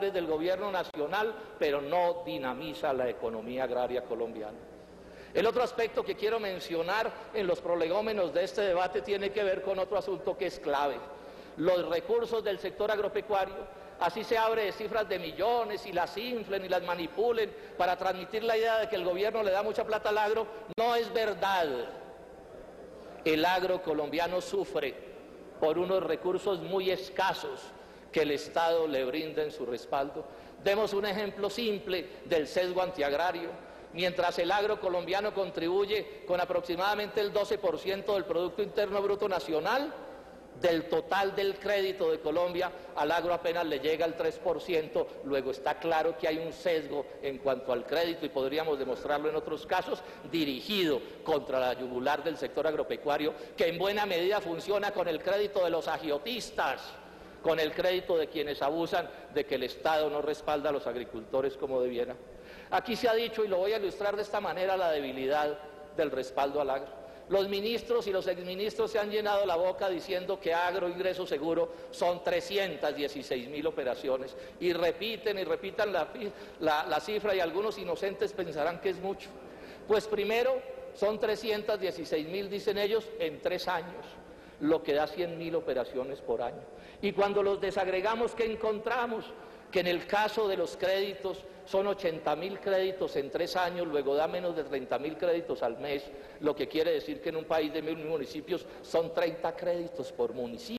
del gobierno nacional, pero no dinamiza la economía agraria colombiana. El otro aspecto que quiero mencionar en los prolegómenos de este debate tiene que ver con otro asunto que es clave: los recursos del sector agropecuario. Así se abre de cifras de millones y las inflen y las manipulen para transmitir la idea de que el gobierno le da mucha plata al agro. No es verdad. El agro colombiano sufre por unos recursos muy escasos que el Estado le brinda en su respaldo. Demos un ejemplo simple del sesgo antiagrario. Mientras el agro colombiano contribuye con aproximadamente el 12% del Producto Interno Bruto Nacional, del total del crédito de Colombia, al agro apenas le llega el 3%, luego está claro que hay un sesgo en cuanto al crédito y podríamos demostrarlo en otros casos, dirigido contra la yugular del sector agropecuario, que en buena medida funciona con el crédito de los agiotistas, con el crédito de quienes abusan de que el Estado no respalda a los agricultores como debiera. Aquí se ha dicho, y lo voy a ilustrar de esta manera, la debilidad del respaldo al agro. Los ministros y los exministros se han llenado la boca diciendo que agro ingreso seguro son 316.000 operaciones y repitan la cifra, y algunos inocentes pensarán que es mucho. Pues primero, son 316.000, dicen ellos, en 3 años, lo que da 100.000 operaciones por año. Y cuando los desagregamos, ¿qué encontramos? Que en el caso de los créditos son 80.000 créditos en 3 años, luego da menos de 30.000 créditos al mes, lo que quiere decir que en un país de 1.000 municipios son 30 créditos por municipio,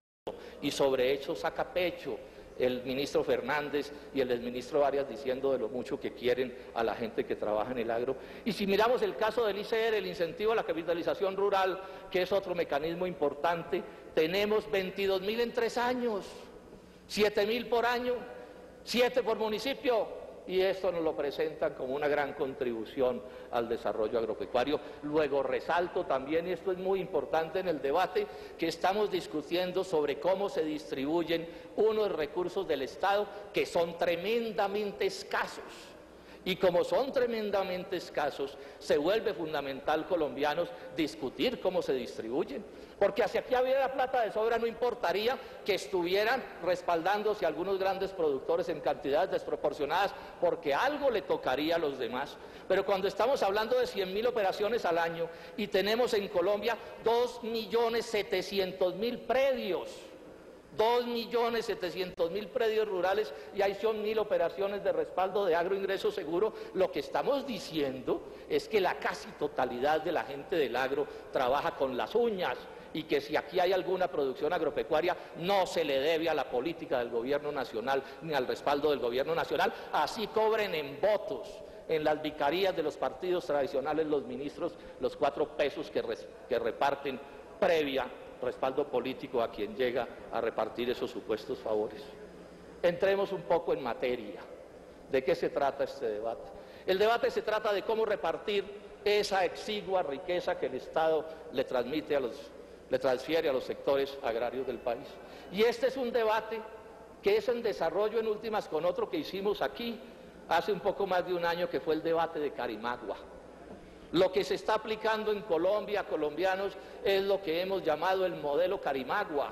y sobre eso saca pecho el ministro Fernández y el exministro Arias diciendo de lo mucho que quieren a la gente que trabaja en el agro. Y si miramos el caso del ICR, el incentivo a la capitalización rural, que es otro mecanismo importante, tenemos 22.000 en 3 años, 7.000 por año, 7 por municipio, y esto nos lo presentan como una gran contribución al desarrollo agropecuario. Luego resalto también, y esto es muy importante en el debate, que estamos discutiendo sobre cómo se distribuyen unos recursos del Estado que son tremendamente escasos. Y como son tremendamente escasos, se vuelve fundamental, colombianos, discutir cómo se distribuyen. Porque hacia aquí había plata de sobra, no importaría que estuvieran respaldándose algunos grandes productores en cantidades desproporcionadas, porque algo le tocaría a los demás. Pero cuando estamos hablando de 100.000 operaciones al año y tenemos en Colombia 2.700.000 predios, 2.700.000 predios rurales, y ahí son 1.000 operaciones de respaldo de agroingreso seguro, lo que estamos diciendo es que la casi totalidad de la gente del agro trabaja con las uñas, y que si aquí hay alguna producción agropecuaria no se le debe a la política del gobierno nacional ni al respaldo del gobierno nacional, así cobren en votos en las vicarías de los partidos tradicionales los ministros los 4 pesos que reparten previa respaldo político a quien llega a repartir esos supuestos favores. Entremos un poco en materia. ¿De qué se trata este debate? El debate se trata de cómo repartir esa exigua riqueza que el Estado le transfiere a los sectores agrarios del país. Y este es un debate que es en desarrollo en últimas con otro que hicimos aquí hace un poco más de un año, que fue el debate de Carimagua. Lo que se está aplicando en Colombia, colombianos, es lo que hemos llamado el modelo Carimagua,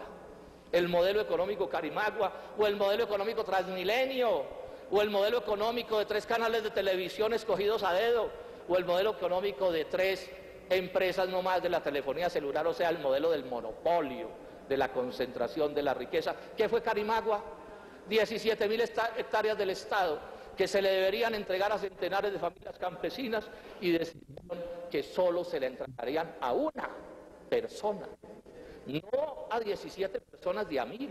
el modelo económico Carimagua, o el modelo económico Transmilenio, o el modelo económico de 3 canales de televisión escogidos a dedo, o el modelo económico de 3 empresas no más de la telefonía celular, o sea, el modelo del monopolio, de la concentración de la riqueza. ¿Qué fue Carimagua? 17.000 hectáreas del Estado que se le deberían entregar a centenares de familias campesinas, y decidieron que solo se le entregarían a una persona, no a 17 personas de a 1.000,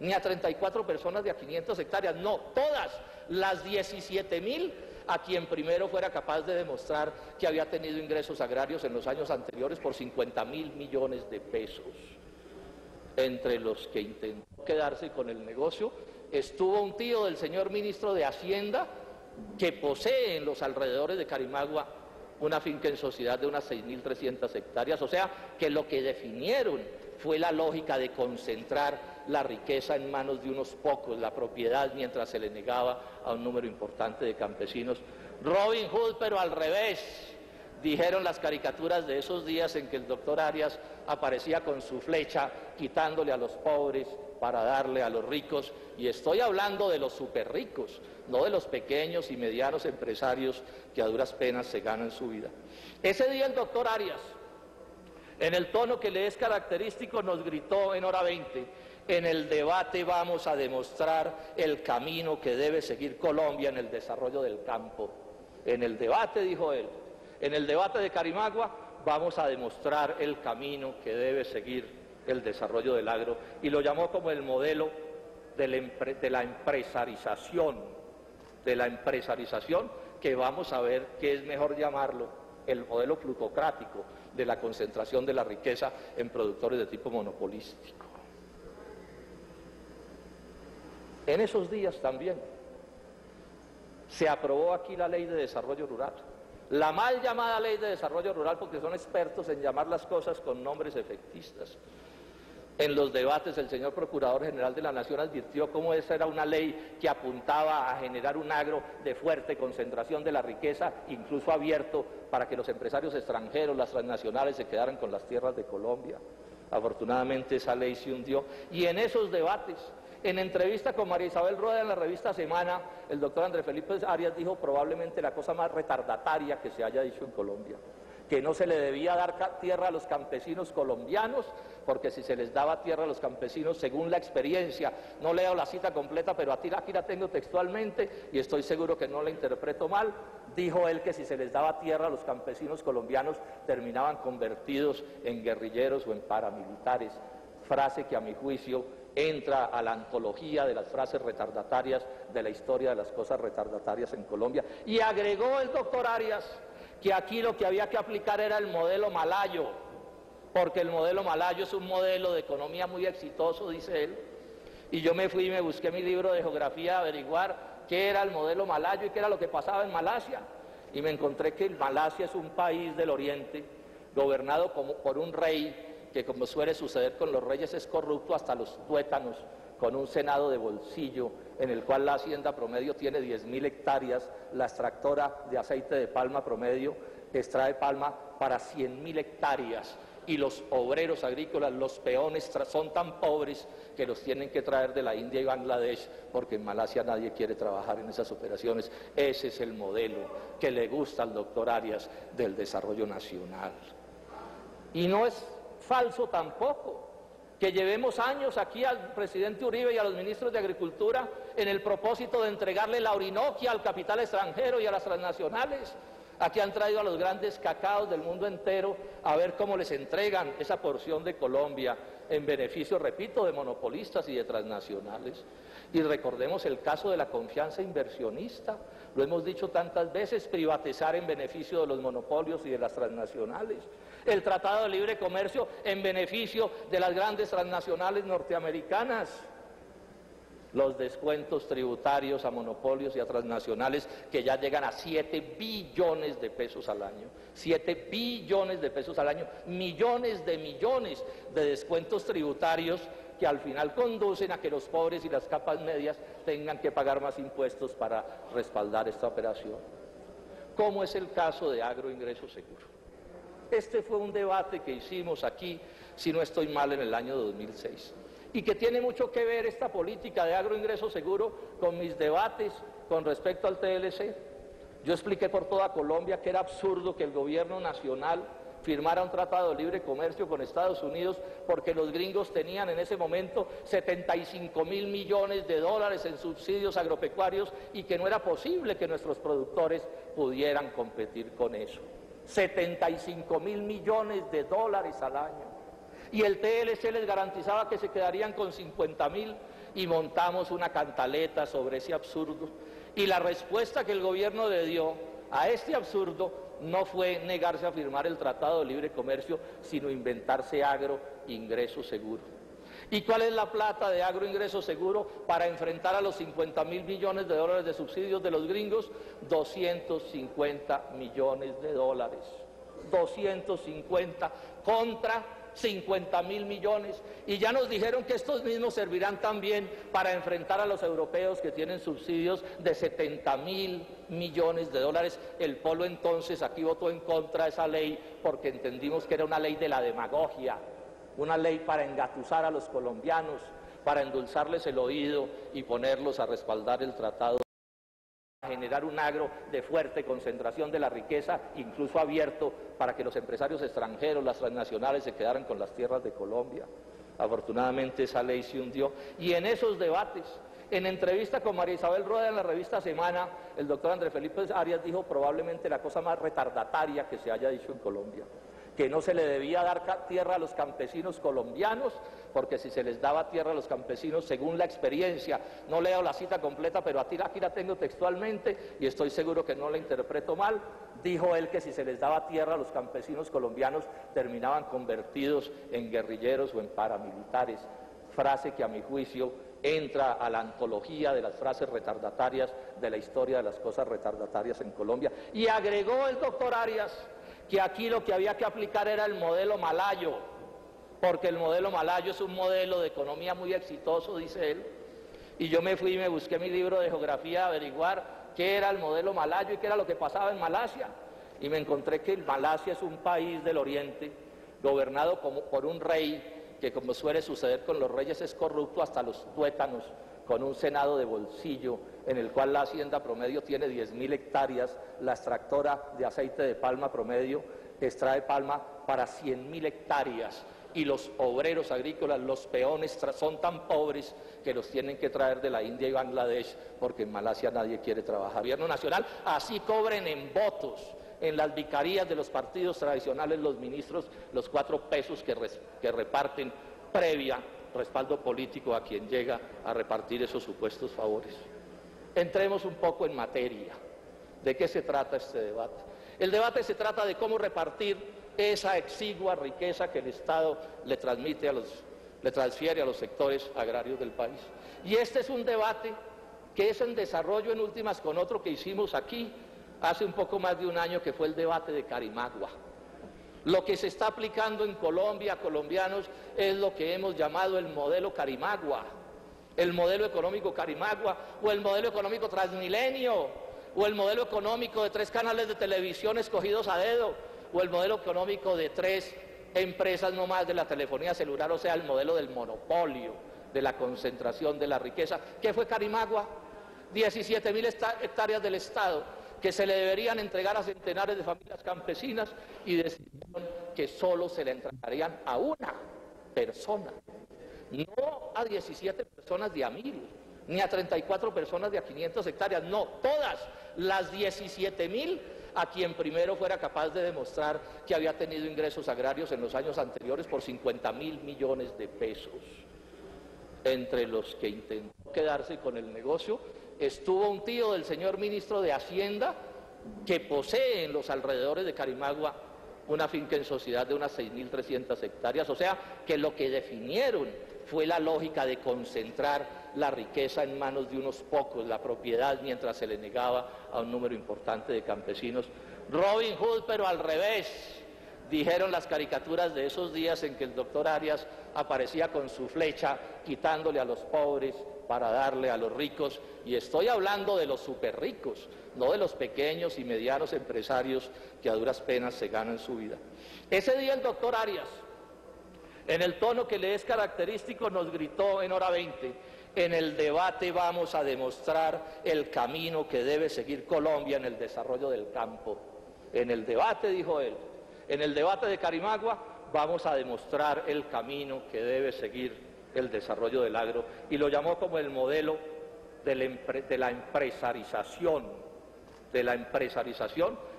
ni a 34 personas de a 500 hectáreas, no, todas las 17.000 a quien primero fuera capaz de demostrar que había tenido ingresos agrarios en los años anteriores por 50.000 millones de pesos. Entre los que intentó quedarse con el negocio estuvo un tío del señor ministro de Hacienda, que posee en los alrededores de Carimagua una finca en sociedad de unas 6.300 hectáreas, o sea que lo que definieron fue la lógica de concentrar la riqueza en manos de unos pocos, la propiedad, mientras se le negaba a un número importante de campesinos. Robin Hood, pero al revés. dijeron las caricaturas de esos días en que el doctor Arias aparecía con su flecha quitándole a los pobres para darle a los ricos, y estoy hablando de los súper ricos, no de los pequeños y medianos empresarios que a duras penas se ganan su vida. Ese día el doctor Arias, en el tono que le es característico, nos gritó en hora 20, en el debate vamos a demostrar el camino que debe seguir Colombia en el desarrollo del campo. En el debate, dijo él, en el debate de Carimagua vamos a demostrar el camino que debe seguir el desarrollo del agro, y lo llamó como el modelo de la empresarización, que vamos a ver que es mejor llamarlo el modelo plutocrático de la concentración de la riqueza en productores de tipo monopolístico. En esos días también se aprobó aquí la Ley de Desarrollo Rural, la mal llamada Ley de Desarrollo Rural, porque son expertos en llamar las cosas con nombres efectistas. En los debates el señor Procurador General de la Nación advirtió cómo esa era una ley que apuntaba a generar un agro de fuerte concentración de la riqueza, incluso abierto para que los empresarios extranjeros, las transnacionales, se quedaran con las tierras de Colombia. Afortunadamente esa ley se hundió, y en esos debates, en entrevista con María Isabel Rueda en la revista Semana, el doctor Andrés Felipe Arias dijo probablemente la cosa más retardataria que se haya dicho en Colombia, que no se le debía dar tierra a los campesinos colombianos, porque si se les daba tierra a los campesinos, según la experiencia, no leo la cita completa, pero aquí la tengo textualmente y estoy seguro que no la interpreto mal, dijo él que si se les daba tierra a los campesinos colombianos, terminaban convertidos en guerrilleros o en paramilitares, frase que a mi juicio entra a la antología de las frases retardatarias de la historia de las cosas retardatarias en Colombia. Y agregó el doctor Arias que aquí lo que había que aplicar era el modelo malayo, porque el modelo malayo es un modelo de economía muy exitoso, dice él, y yo me fui y me busqué mi libro de geografía a averiguar qué era el modelo malayo y qué era lo que pasaba en Malasia, y me encontré que Malasia es un país del oriente, gobernado por un rey que, como suele suceder con los reyes, es corrupto hasta los tuétanos, con un senado de bolsillo, en el cual la hacienda promedio tiene 10.000 hectáreas, la extractora de aceite de palma promedio extrae palma para 100.000 hectáreas, y los obreros agrícolas, los peones, son tan pobres que los tienen que traer de la India y Bangladesh, porque en Malasia nadie quiere trabajar en esas operaciones. Ese es el modelo que le gusta al doctor Arias del desarrollo nacional. Y no es falso tampoco que llevemos años aquí al presidente Uribe y a los ministros de Agricultura en el propósito de entregarle la Orinoquia al capital extranjero y a las transnacionales. Aquí han traído a los grandes cacaos del mundo entero a ver cómo les entregan esa porción de Colombia en beneficio, repito, de monopolistas y de transnacionales. Y recordemos el caso de la confianza inversionista, lo hemos dicho tantas veces, privatizar en beneficio de los monopolios y de las transnacionales. El Tratado de Libre Comercio en beneficio de las grandes transnacionales norteamericanas. Los descuentos tributarios a monopolios y a transnacionales que ya llegan a 7 billones de pesos al año. 7 billones de pesos al año, millones de descuentos tributarios que al final conducen a que los pobres y las capas medias tengan que pagar más impuestos para respaldar esta operación. ¿Cómo es el caso de Agroingreso Seguro? Este fue un debate que hicimos aquí, si no estoy mal, en el año 2006. Y que tiene mucho que ver esta política de agroingreso seguro con mis debates con respecto al TLC. Yo expliqué por toda Colombia que era absurdo que el gobierno nacional firmara un tratado de libre comercio con Estados Unidos porque los gringos tenían en ese momento 75.000 millones de dólares en subsidios agropecuarios y que no era posible que nuestros productores pudieran competir con eso. 75.000 millones de dólares al año. Y el TLC les garantizaba que se quedarían con 50.000 y montamos una cantaleta sobre ese absurdo. Y la respuesta que el gobierno le dio a este absurdo no fue negarse a firmar el Tratado de Libre Comercio, sino inventarse Agroingreso Seguro. ¿Y cuál es la plata de Agroingreso Seguro para enfrentar a los 50.000 millones de dólares de subsidios de los gringos? 250 millones de dólares. 250 contra 50.000 millones, y ya nos dijeron que estos mismos servirán también para enfrentar a los europeos que tienen subsidios de 70.000 millones de dólares. El Polo entonces aquí votó en contra de esa ley porque entendimos que era una ley de la demagogia, una ley para engatusar a los colombianos, para endulzarles el oído y ponerlos a respaldar el tratado, a generar un agro de fuerte concentración de la riqueza, incluso abierto para que los empresarios extranjeros, las transnacionales, se quedaran con las tierras de Colombia. Afortunadamente esa ley se hundió. Y en esos debates, en entrevista con María Isabel Rueda en la revista Semana, el doctor Andrés Felipe Arias dijo probablemente la cosa más retardataria que se haya dicho en Colombia, que no se le debía dar tierra a los campesinos colombianos, porque si se les daba tierra a los campesinos, según la experiencia, no leo la cita completa, pero aquí la tengo textualmente y estoy seguro que no la interpreto mal, dijo él que si se les daba tierra a los campesinos colombianos, terminaban convertidos en guerrilleros o en paramilitares, frase que a mi juicio entra a la antología de las frases retardatarias de la historia de las cosas retardatarias en Colombia. Y agregó el doctor Arias que aquí lo que había que aplicar era el modelo malayo, porque el modelo malayo es un modelo de economía muy exitoso, dice él, y yo me fui y me busqué mi libro de geografía a averiguar qué era el modelo malayo y qué era lo que pasaba en Malasia, y me encontré que Malasia es un país del oriente, gobernado por un rey que, como suele suceder con los reyes, es corrupto hasta los tuétanos, con un senado de bolsillo, en el cual la hacienda promedio tiene 10.000 hectáreas, la extractora de aceite de palma promedio extrae palma para 100.000 hectáreas, y los obreros agrícolas, los peones, son tan pobres que los tienen que traer de la India y Bangladesh, porque en Malasia nadie quiere trabajar. Gobierno nacional, así cobren en votos, en las vicarías de los partidos tradicionales, los ministros, los 4 pesos que reparten previa respaldo político a quien llega a repartir esos supuestos favores. Entremos un poco en materia. ¿De qué se trata este debate? El debate se trata de cómo repartir esa exigua riqueza que el Estado le transfiere a los sectores agrarios del país. Y este es un debate que es en desarrollo en últimas con otro que hicimos aquí hace un poco más de un año, que fue el debate de Carimagua. Lo que se está aplicando en Colombia, colombianos, es lo que hemos llamado el modelo Carimagua, el modelo económico Carimagua, o el modelo económico Transmilenio, o el modelo económico de 3 canales de televisión escogidos a dedo, o el modelo económico de 3 empresas no más de la telefonía celular, o sea, el modelo del monopolio, de la concentración de la riqueza. ¿Qué fue Carimagua? 17.000 hectáreas del Estado, que se le deberían entregar a centenares de familias campesinas, y decidieron que solo se le entregarían a una persona, no a 17 personas de a 1.000, ni a 34 personas de a 500 hectáreas, no, todas las 17.000, a quien primero fuera capaz de demostrar que había tenido ingresos agrarios en los años anteriores por 50.000 millones de pesos. Entre los que intentó quedarse con el negocio estuvo un tío del señor ministro de Hacienda, que posee en los alrededores de Carimagua una finca en sociedad de unas 6.300 hectáreas, o sea que lo que definieron fue la lógica de concentrar la riqueza en manos de unos pocos, la propiedad, mientras se le negaba a un número importante de campesinos. Robin Hood, pero al revés, dijeron las caricaturas de esos días en que el doctor Arias aparecía con su flecha quitándole a los pobres para darle a los ricos, y estoy hablando de los súper ricos, no de los pequeños y medianos empresarios que a duras penas se ganan su vida. Ese día el doctor Arias, en el tono que le es característico, nos gritó en hora 20, en el debate vamos a demostrar el camino que debe seguir Colombia en el desarrollo del campo. En el debate, dijo él, en el debate de Carimagua vamos a demostrar el camino que debe seguir el desarrollo del agro, y lo llamó como el modelo de la empresarización,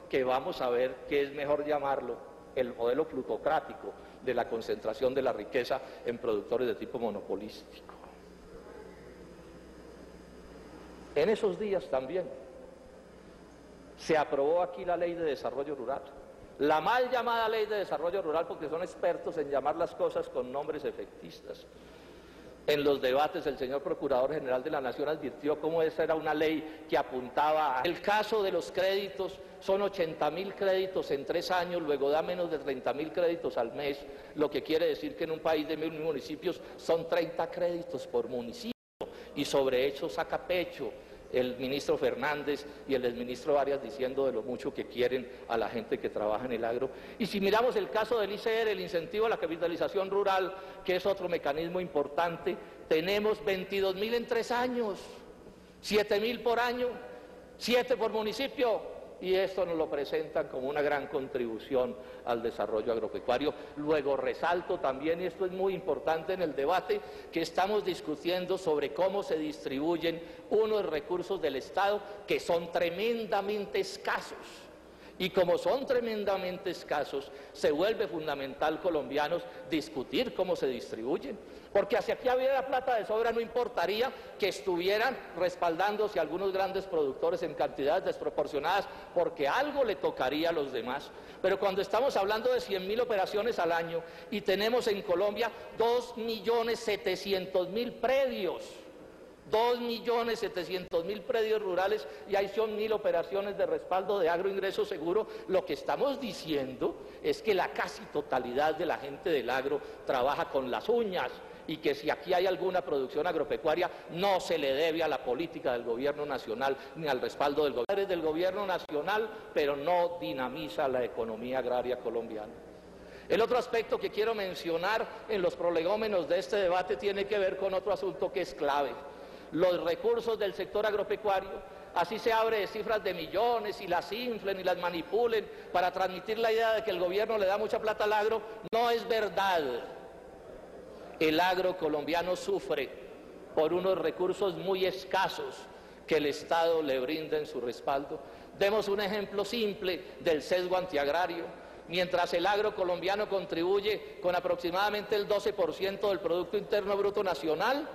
que vamos a ver que es mejor llamarlo el modelo plutocrático de la concentración de la riqueza en productores de tipo monopolístico. En esos días también se aprobó aquí la Ley de Desarrollo Rural, la mal llamada Ley de Desarrollo Rural, porque son expertos en llamar las cosas con nombres efectistas. En los debates el señor Procurador General de la Nación advirtió cómo esa era una ley que apuntaba a... El caso de los créditos, son 80.000 créditos en 3 años, luego da menos de 30.000 créditos al mes, lo que quiere decir que en un país de 1.000 municipios son 30 créditos por municipio, y sobre eso saca pecho el ministro Fernández y el exministro Arias diciendo de lo mucho que quieren a la gente que trabaja en el agro. Y si miramos el caso del ICR, el incentivo a la capitalización rural, que es otro mecanismo importante, tenemos 22.000 en 3 años, 7.000 por año, 7 por municipio, y esto nos lo presentan como una gran contribución al desarrollo agropecuario. Luego resalto también, y esto es muy importante en el debate, que estamos discutiendo sobre cómo se distribuyen unos recursos del Estado que son tremendamente escasos. Y como son tremendamente escasos, se vuelve fundamental, colombianos, discutir cómo se distribuyen. Porque hacia aquí había plata de sobra, no importaría que estuvieran respaldándose algunos grandes productores en cantidades desproporcionadas, porque algo le tocaría a los demás. Pero cuando estamos hablando de 100.000 operaciones al año y tenemos en Colombia 2.700.000 predios, 2.700.000 predios rurales, y ahí son 1.000 operaciones de respaldo de agroingreso seguro, lo que estamos diciendo es que la casi totalidad de la gente del agro trabaja con las uñas, y que si aquí hay alguna producción agropecuaria no se le debe a la política del gobierno nacional ni al respaldo del gobierno nacional, pero no dinamiza la economía agraria colombiana. El otro aspecto que quiero mencionar en los prolegómenos de este debate tiene que ver con otro asunto que es clave: los recursos del sector agropecuario. Así se abre de cifras de millones y las inflen y las manipulen para transmitir la idea de que el gobierno le da mucha plata al agro. No es verdad. El agro colombiano sufre por unos recursos muy escasos que el Estado le brinda en su respaldo. Demos un ejemplo simple del sesgo antiagrario. Mientras el agro colombiano contribuye con aproximadamente el 12% del Producto Interno Bruto Nacional,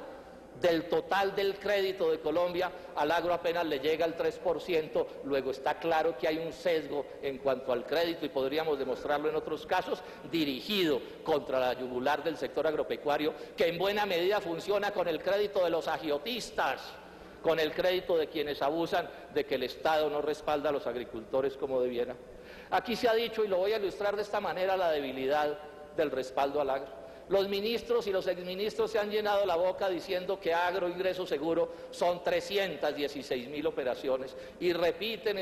del total del crédito de Colombia, al agro apenas le llega el 3%, luego está claro que hay un sesgo en cuanto al crédito, y podríamos demostrarlo en otros casos, dirigido contra la yugular del sector agropecuario, que en buena medida funciona con el crédito de los agiotistas, con el crédito de quienes abusan de que el Estado no respalda a los agricultores como debiera. Aquí se ha dicho, y lo voy a ilustrar de esta manera, la debilidad del respaldo al agro. Los ministros y los exministros se han llenado la boca diciendo que agroingreso seguro son 316.000 operaciones, y repiten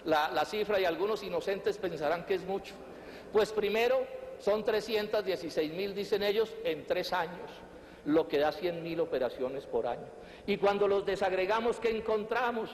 la cifra, y algunos inocentes pensarán que es mucho. Pues primero, son 316.000, dicen ellos, en 3 años, lo que da 100.000 operaciones por año. Y cuando los desagregamos, ¿qué encontramos?